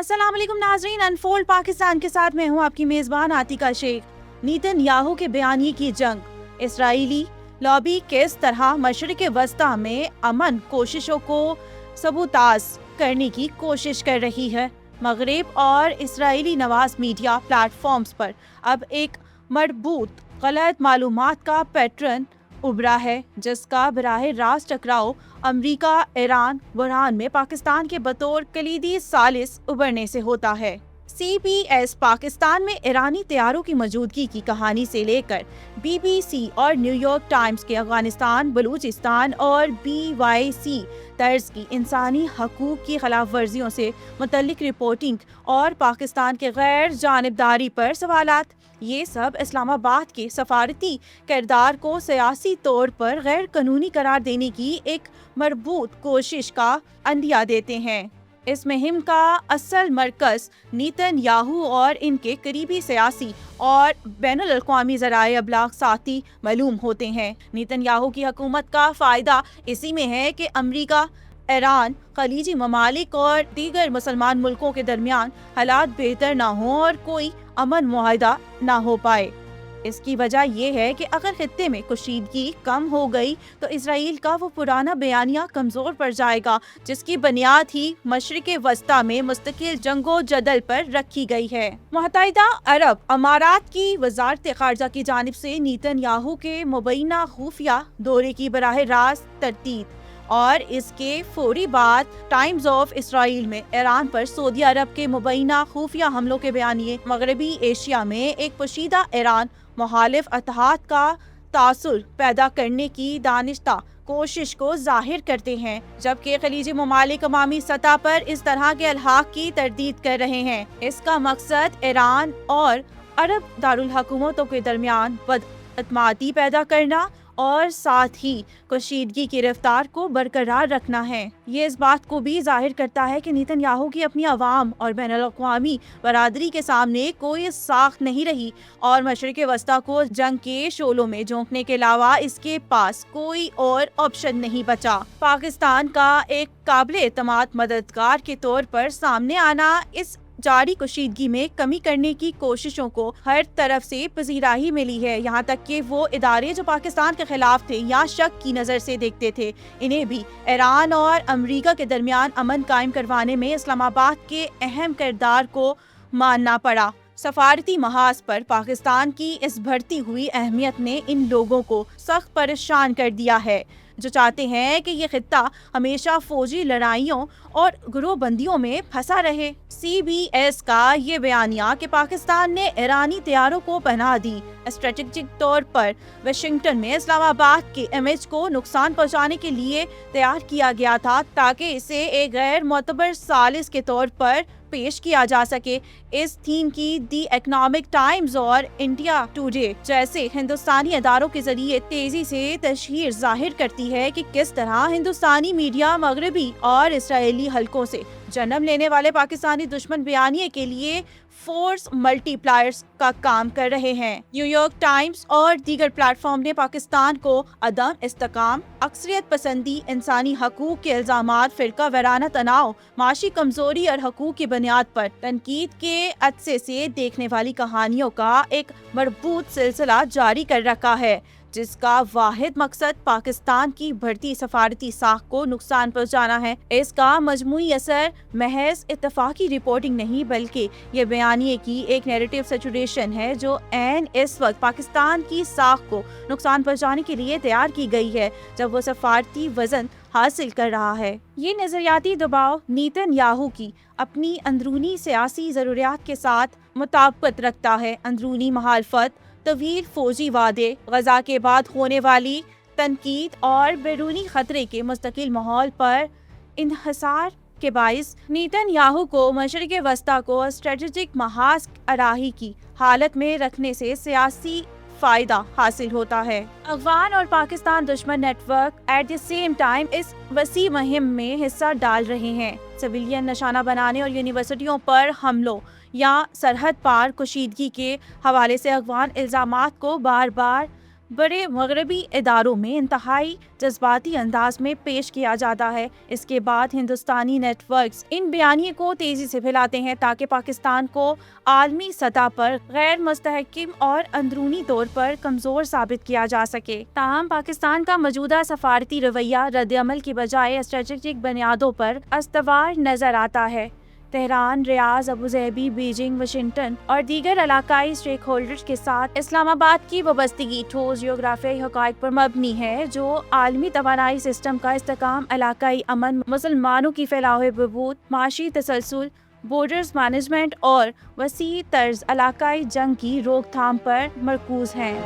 अस्सलाम वालेकुम नाजरीन, अनफोल्ड पाकिस्तान के साथ मैं हूँ आपकी मेज़बान आतिका शेख। नेतन्याहू के बयानिए की जंग, इसराइली लॉबी किस तरह मशरिक़ वस्ता में अमन कोशिशों को सबूताज करने की कोशिश कर रही है। मगरिब और इसराइली नवाज मीडिया प्लेटफॉर्म्स पर अब एक मरबूत गलत मालूमात का पैटर्न उभरा है, जिसका बराह रास्त टकराव अमरीका ईरान बहरान में पाकिस्तान के बतौर कलीदी सालिस उभरने से होता है। CBS पाकिस्तान में ईरानी तैयारों की मौजूदगी की कहानी से लेकर BBC और न्यूयॉर्क टाइम्स के अफगानिस्तान, बलूचिस्तान और BYC तर्ज की इंसानी हकूक की खिलाफ वर्जियों से मुतल्लिक रिपोर्टिंग और पाकिस्तान के गैर जानिबदारी पर सवालात, ये सब इस्लामाबाद के सफारती किरदार को सियासी तौर पर गैर कानूनी करार देने की एक मरबूत कोशिश का अंदिया देते हैं। इस मुहिम का असल मरकज नेतन्याहू और इनके करीबी सियासी और बैनुल अक़वामी ज़राए अबलाग साथी मालूम होते हैं। नेतन्याहू की हुकूमत का फ़ायदा इसी में है कि अमरीका, ईरान, खलीजी ममालिक और दीगर मुसलमान मुल्कों के दरमियान हालात बेहतर ना हो और कोई अमन मुआहदा ना हो पाए। इसकी वजह यह है कि अगर खित्ते में कशीदगी कम हो गई तो इसराइल का वो पुराना बयानिया कमज़ोर पड़ जाएगा, जिसकी बुनियाद ही मशरिक़ वस्ता में मुस्तकिल जंगो जदल पर रखी गई है। मुत्तहिदा अरब अमारात की वज़ारत ख़ारजा की जानिब से नेतन्याहू के मुबैना खुफिया दौरे की बराह रास्त तरदीद और इसके फौरी बाद टाइम्स ऑफ इसराइल में ईरान पर सऊदी अरब के मुबैना खुफिया हमलों के बयानिए मगरबी एशिया में एक पोशीदा ईरान मुखालिफ इत्तेहाद का तासुर पैदा करने की दानिश्ता कोशिश को जाहिर करते हैं, जबकि खलीजी ममालिक अवामी सतह पर इस तरह के अलहाक की तरदीद कर रहे हैं। इसका मकसद ईरान और अरब दारुल हुकूमतों के दरमियान बदअतमादी पैदा करना और साथ ही कशीदगी की रफ्तार को बरकरार रखना है। ये इस बात को भी जाहिर करता है कि नेतन्याहू की अपनी अवाम और बैनुल अक़वामी बरादरी के सामने कोई साख नहीं रही और मशरिक़ वस्ता को जंग के शोलों में झोंकने के अलावा इसके पास कोई और ऑप्शन नहीं बचा। पाकिस्तान का एक काबिल एतमाद मददगार के तौर पर सामने आना इस जारी कशीदगी में कमी करने की कोशिशों को हर तरफ से पजीराही मिली है। यहाँ तक कि वो इदारे जो पाकिस्तान के खिलाफ थे या शक की नज़र से देखते थे, इन्हें भी ईरान और अमरीका के दरमियान अमन कायम करवाने में इस्लामाबाद के अहम किरदार को मानना पड़ा। सफारती महाज पर पाकिस्तान की इस बढ़ती हुई अहमियत ने इन लोगों को सख्त परेशान कर दिया है, जो चाहते हैं कि ये खित्ता हमेशा फौजी लड़ाइयों और गिरोहबंदियों में फंसा रहे। CBS का ये बयानिया कि पाकिस्तान ने ईरानी तैयारों को पनाह दी स्ट्रेटेजिक तौर पर वाशिंगटन में इस्लामाबाद के इमेज को नुकसान पहुंचाने के लिए तैयार किया गया था, ताकि इसे एक गैर मोतबर सालिस के तौर पर पेश किया जा सके। इस थीम की दी इकोनॉमिक टाइम्स और इंडिया टुडे जैसे हिंदुस्तानी अदारों के जरिए तेजी से तशहीर जाहिर करती है कि किस तरह हिंदुस्तानी मीडिया मगरबी और इसराइली हलकों से जन्म लेने वाले पाकिस्तानी दुश्मन बयानिए के लिए फोर्स मल्टीप्लायर्स का काम कर रहे हैं। न्यूयॉर्क टाइम्स और दीगर प्लेटफॉर्म ने पाकिस्तान को अदम इस्तेकाम, अक्सरियत पसंदी, इंसानी हकूक के इल्जामात, फिरका वाराना तनाव, माशी कमजोरी और हकूक की बुनियाद पर तनकीद के अदसे से देखने वाली कहानियों का एक मरबूत सिलसिला जारी कर रखा है, जिसका वाहिद मकसद पाकिस्तान की बढ़ती सफारती साख को नुकसान पहुंचाना है। इसका मजमूई असर महज इत्तफाकी रिपोर्टिंग नहीं, बल्कि ये बयानिए की एक नैरेटिव सैचुरेशन है जो ऐन इस वक्त पाकिस्तान की साख को नुकसान पहुंचाने के लिए तैयार की गई है, जब वो सफारती वजन हासिल कर रहा है। ये नजरियाती दबाव नेतन्याहू की अपनी अंदरूनी सियासी ज़रूरियात के साथ मुताबिकत रखता है। अंदरूनी मुखालफत, तवील फौजी वादे, गजा के बाद होने वाली तनकीद और बैरूनी खतरे के मुस्तकिल माहौल पर इन्हिसार के बाइस नेतन्याहू को मशरिक़ वस्ता को स्ट्रेटेजिक महाज अराही की हालत में रखने से सियासी फायदा हासिल होता है। अफगान और पाकिस्तान दुश्मन network at the same time इस वसी मुहिम में हिस्सा डाल रहे हैं। सिविलियन निशाना बनाने और यूनिवर्सिटियों पर हमलों या सरहद पार कशीदगी के हवाले से अफगान इल्जामात को बार बार بڑے مغربی اداروں میں انتہائی جذباتی انداز میں پیش کیا جاتا ہے۔ اس کے بعد ہندوستانی نیٹ ورکس ان بیانیے کو تیزی سے پھیلاتے ہیں تاکہ پاکستان کو عالمی سطح پر غیر مستحکم اور اندرونی طور پر کمزور ثابت کیا جا سکے۔ تاہم پاکستان کا موجودہ سفارتی رویہ رد عمل کی بجائے اسٹریٹجک بنیادوں پر استوار نظر آتا ہے۔ تہران، ریاض، ابوظہبی، بیجنگ، واشنگٹن اور دیگر علاقائی اسٹیک ہولڈرز کے ساتھ اسلام آباد کی وابستگی ٹھوس جغرافیائی حقائق پر مبنی ہے، جو عالمی توانائی سسٹم کا استحکام، علاقائی امن، مسلمانوں کی فلاح و بہبود، معاشی تسلسل، بارڈرز مینجمنٹ اور وسیع طرز علاقائی جنگ کی روک تھام پر مرکوز ہیں۔